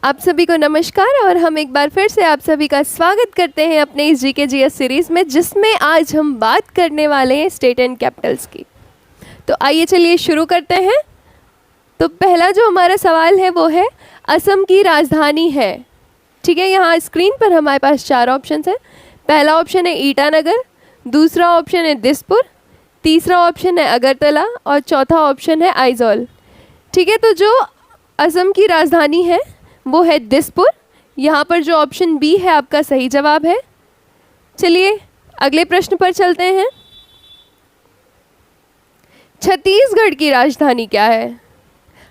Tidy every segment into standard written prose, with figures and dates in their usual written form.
आप सभी को नमस्कार और हम एक बार फिर से आप सभी का स्वागत करते हैं अपने इस जीके जीएस सीरीज़ में, जिसमें आज हम बात करने वाले हैं स्टेट एंड कैपिटल्स की। तो आइए चलिए शुरू करते हैं। तो पहला जो हमारा सवाल है वो है असम की राजधानी है। ठीक है, यहाँ स्क्रीन पर हमारे पास 4 ऑप्शन है। पहला ऑप्शन है ईटानगर, दूसरा ऑप्शन है दिसपुर, तीसरा ऑप्शन है अगरतला और चौथा ऑप्शन है आइजॉल। ठीक है, तो जो असम की राजधानी है वो है दिसपुर। यहाँ पर जो ऑप्शन बी है आपका सही जवाब है। चलिए अगले प्रश्न पर चलते हैं। छत्तीसगढ़ की राजधानी क्या है?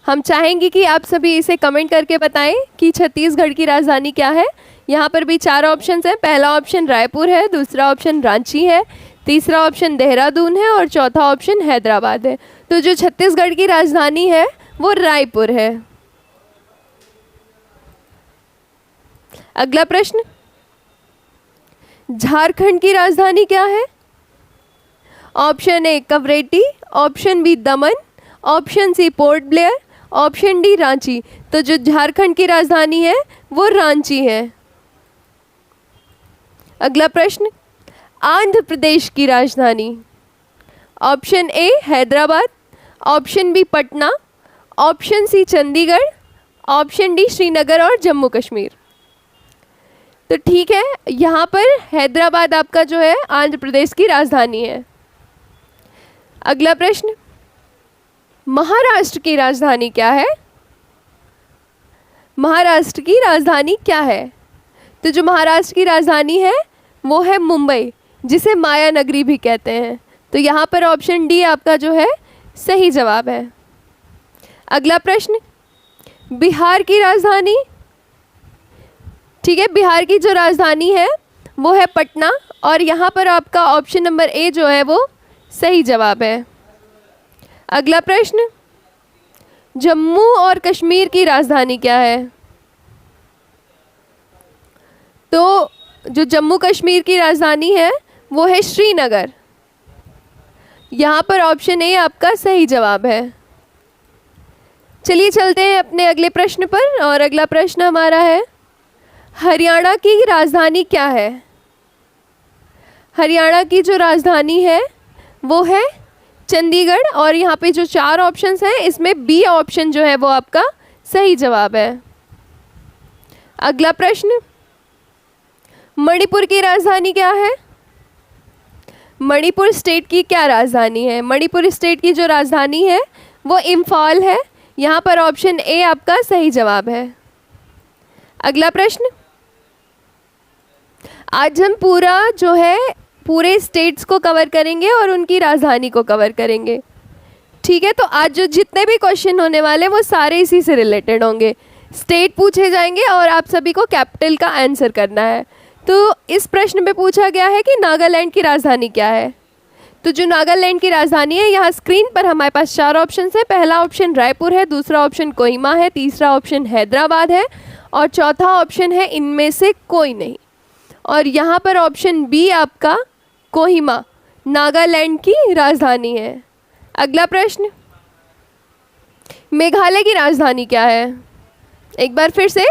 हम चाहेंगे कि आप सभी इसे कमेंट करके बताएं कि छत्तीसगढ़ की राजधानी क्या है। यहाँ पर भी 4 ऑप्शन हैं। पहला ऑप्शन रायपुर है, दूसरा ऑप्शन रांची है, तीसरा ऑप्शन देहरादून है और चौथा ऑप्शन हैदराबाद है। तो जो छत्तीसगढ़ की राजधानी है वो रायपुर है। अगला प्रश्न, झारखंड की राजधानी क्या है? Option A Kavaratti, option B Daman, option C Port Blair, option D Ranchi. तो जो झारखंड की राजधानी है वो रांची है। अगला प्रश्न, आंध्र प्रदेश की राजधानी। Option A Hyderabad, option B Patna, option C Chandigarh, option D Srinagar और जम्मू कश्मीर। तो ठीक है, यहाँ पर हैदराबाद आपका जो है आंध्र प्रदेश की राजधानी है। अगला प्रश्न, महाराष्ट्र की राजधानी क्या है? महाराष्ट्र की राजधानी क्या है? तो जो महाराष्ट्र की राजधानी है वो है मुंबई, जिसे माया नगरी भी कहते हैं। तो यहाँ पर ऑप्शन डी आपका जो है सही जवाब है। अगला प्रश्न, बिहार की राजधानी। ठीक है, बिहार की जो राजधानी है वो है पटना और यहाँ पर आपका ऑप्शन नंबर ए जो है वो सही जवाब है। अगला प्रश्न, जम्मू और कश्मीर की राजधानी क्या है? तो जो जम्मू कश्मीर की राजधानी है वो है श्रीनगर। यहाँ पर ऑप्शन ए आपका सही जवाब है। चलिए चलते हैं अपने अगले प्रश्न पर और अगला प्रश्न हमारा है, हरियाणा की राजधानी क्या है? हरियाणा की जो राजधानी है वो है चंडीगढ़ और यहाँ पे जो 4 ऑप्शंस हैं इसमें बी ऑप्शन जो है वो आपका सही जवाब है। अगला प्रश्न, मणिपुर की राजधानी क्या है? मणिपुर स्टेट की क्या राजधानी है? मणिपुर स्टेट की जो राजधानी है वो इम्फाल है। यहाँ पर ऑप्शन ए आपका सही जवाब है। अगला प्रश्न, आज हम पूरे स्टेट्स को कवर करेंगे और उनकी राजधानी को कवर करेंगे। ठीक है, तो आज जो जितने भी क्वेश्चन होने वाले वो सारे इसी से रिलेटेड होंगे। स्टेट पूछे जाएंगे और आप सभी को कैपिटल का आंसर करना है। तो इस प्रश्न में पूछा गया है कि नागालैंड की राजधानी क्या है? तो जो नागालैंड की राजधानी है, यहाँ स्क्रीन पर हमारे पास 4 ऑप्शन है। पहला ऑप्शन रायपुर है, दूसरा ऑप्शन कोहिमा है, तीसरा ऑप्शन हैदराबाद है और चौथा ऑप्शन है इनमें से कोई नहीं। और यहाँ पर ऑप्शन बी आपका कोहिमा नागालैंड की राजधानी है। अगला प्रश्न, मेघालय की राजधानी क्या है? एक बार फिर से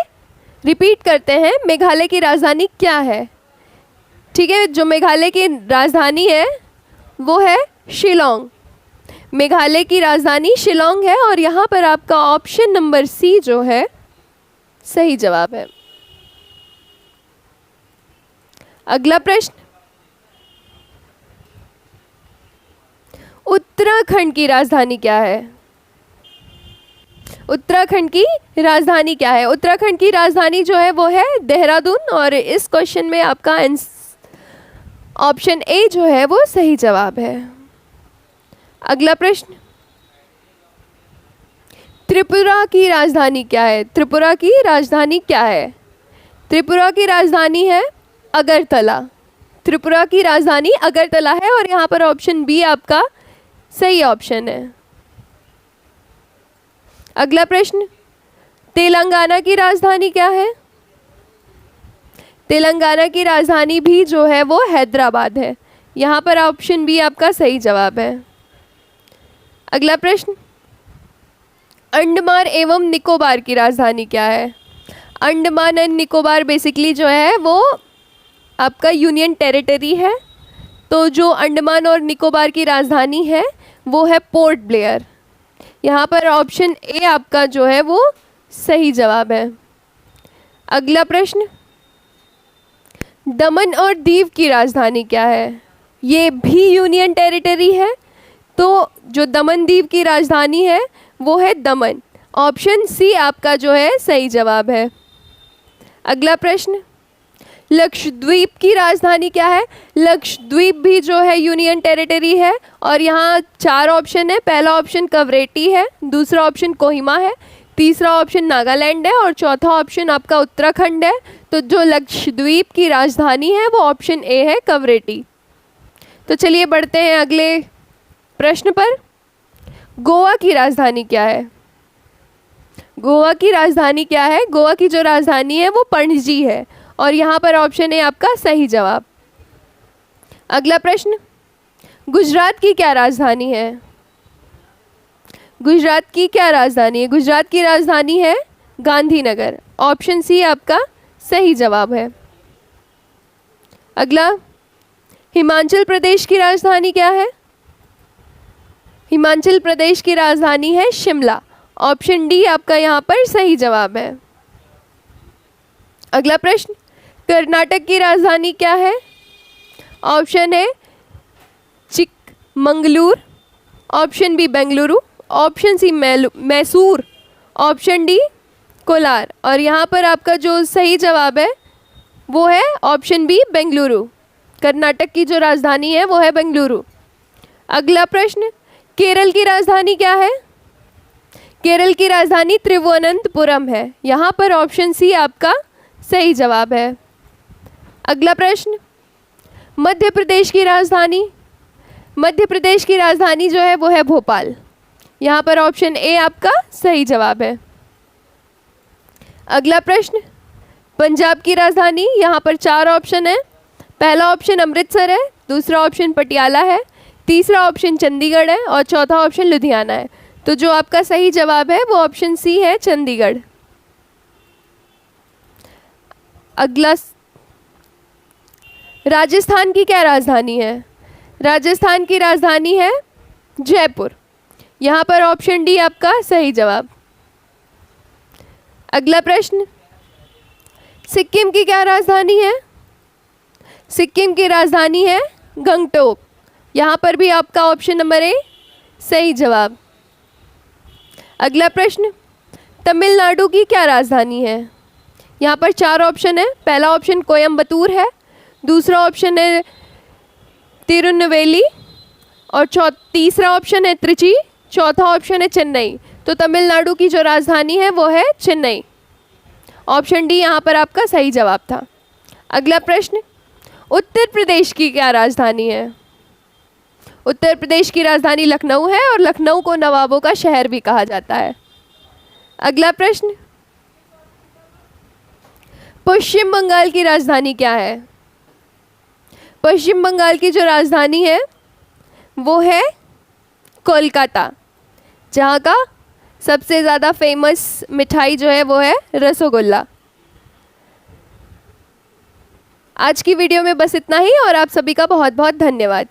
रिपीट करते हैं, मेघालय की राजधानी क्या है? ठीक है, जो मेघालय की राजधानी है वो है शिलोंग। मेघालय की राजधानी शिलोंग है और यहाँ पर आपका ऑप्शन नंबर सी जो है सही जवाब है। अगला प्रश्न, उत्तराखंड की राजधानी क्या है? उत्तराखंड की राजधानी क्या है? उत्तराखंड की राजधानी जो है वो है देहरादून और इस क्वेश्चन में आपका ऑप्शन ए जो है वो सही जवाब है। अगला प्रश्न, त्रिपुरा की राजधानी क्या है? त्रिपुरा की राजधानी क्या है? त्रिपुरा की राजधानी है अगरतला। त्रिपुरा की राजधानी अगरतला है और यहाँ पर ऑप्शन बी आपका सही ऑप्शन है। अगला प्रश्न, तेलंगाना की राजधानी क्या है? तेलंगाना की राजधानी भी जो है वो हैदराबाद है। यहाँ पर ऑप्शन बी आपका सही जवाब है। अगला प्रश्न, अंडमान एवं निकोबार की राजधानी क्या है? अंडमान एंड निकोबार बेसिकली जो है वो आपका यूनियन टेरिटरी है। तो जो अंडमान और निकोबार की राजधानी है वो है पोर्ट ब्लेयर। यहाँ पर ऑप्शन ए आपका जो है वो सही जवाब है। अगला प्रश्न, दमन और दीव की राजधानी क्या है? ये भी यूनियन टेरिटरी है। तो जो दमन दीव की राजधानी है वो है दमन। ऑप्शन सी आपका जो है सही जवाब है। अगला प्रश्न, लक्षद्वीप की राजधानी क्या है? लक्षद्वीप भी जो है यूनियन टेरिटरी है और यहाँ 4 ऑप्शन है। पहला ऑप्शन कवरेटी है, दूसरा ऑप्शन कोहिमा है, तीसरा ऑप्शन नागालैंड है और चौथा ऑप्शन आपका उत्तराखंड है। तो जो लक्षद्वीप की राजधानी है वो ऑप्शन ए है, कवरेटी। तो चलिए बढ़ते हैं अगले प्रश्न पर। गोवा की राजधानी क्या है? गोवा की राजधानी क्या है? गोवा की जो राजधानी है वो पणजी है और यहाँ पर ऑप्शन है आपका सही जवाब। अगला प्रश्न, गुजरात की क्या राजधानी है? गुजरात की क्या राजधानी है? गुजरात की राजधानी है गांधीनगर। ऑप्शन सी आपका सही जवाब है। अगला, हिमाचल प्रदेश की राजधानी क्या है? हिमाचल प्रदेश की राजधानी है शिमला। ऑप्शन डी आपका यहाँ पर सही जवाब है। अगला प्रश्न, कर्नाटक की राजधानी क्या है? ऑप्शन है Chikmagalur, option B Bengaluru, option C Mysore, option D Kolar. और यहाँ पर आपका जो सही जवाब है वो है ऑप्शन बी बेंगलुरु। कर्नाटक की जो राजधानी है वो है बेंगलुरु। अगला प्रश्न, केरल की राजधानी क्या है? केरल की राजधानी त्रिवनंतपुरम है। यहाँ पर ऑप्शन सी आपका सही जवाब है। अगला प्रश्न, मध्य प्रदेश की राजधानी। मध्य प्रदेश की राजधानी जो है वो है भोपाल। यहाँ पर ऑप्शन ए आपका सही जवाब है। अगला प्रश्न, पंजाब की राजधानी। यहाँ पर 4 ऑप्शन है। पहला ऑप्शन अमृतसर है, दूसरा ऑप्शन पटियाला है, तीसरा ऑप्शन चंडीगढ़ है और चौथा ऑप्शन लुधियाना है। तो जो आपका सही जवाब है वो ऑप्शन सी है, चंडीगढ़। अगला, राजस्थान की क्या राजधानी है? राजस्थान की राजधानी है जयपुर। यहाँ पर ऑप्शन डी आपका सही जवाब। अगला प्रश्न, सिक्किम की क्या राजधानी है? सिक्किम की राजधानी है गंगटोक। यहाँ पर भी आपका ऑप्शन नंबर ए सही जवाब। अगला प्रश्न, तमिलनाडु की क्या राजधानी है? यहाँ पर 4 ऑप्शन है। पहला ऑप्शन कोयम्बतूर है, दूसरा ऑप्शन है तिरुनेलवेली और तीसरा ऑप्शन है त्रिची, चौथा ऑप्शन है चेन्नई। तो तमिलनाडु की जो राजधानी है वो है चेन्नई। ऑप्शन डी यहाँ पर आपका सही जवाब था। अगला प्रश्न, उत्तर प्रदेश की क्या राजधानी है? उत्तर प्रदेश की राजधानी लखनऊ है और लखनऊ को नवाबों का शहर भी कहा जाता है। अगला प्रश्न, पश्चिम बंगाल की राजधानी क्या है? पश्चिम बंगाल की जो राजधानी है वो है कोलकाता, जहाँ का सबसे ज़्यादा फेमस मिठाई जो है वो है रसगुल्ला। आज की वीडियो में बस इतना ही और आप सभी का बहुत बहुत धन्यवाद।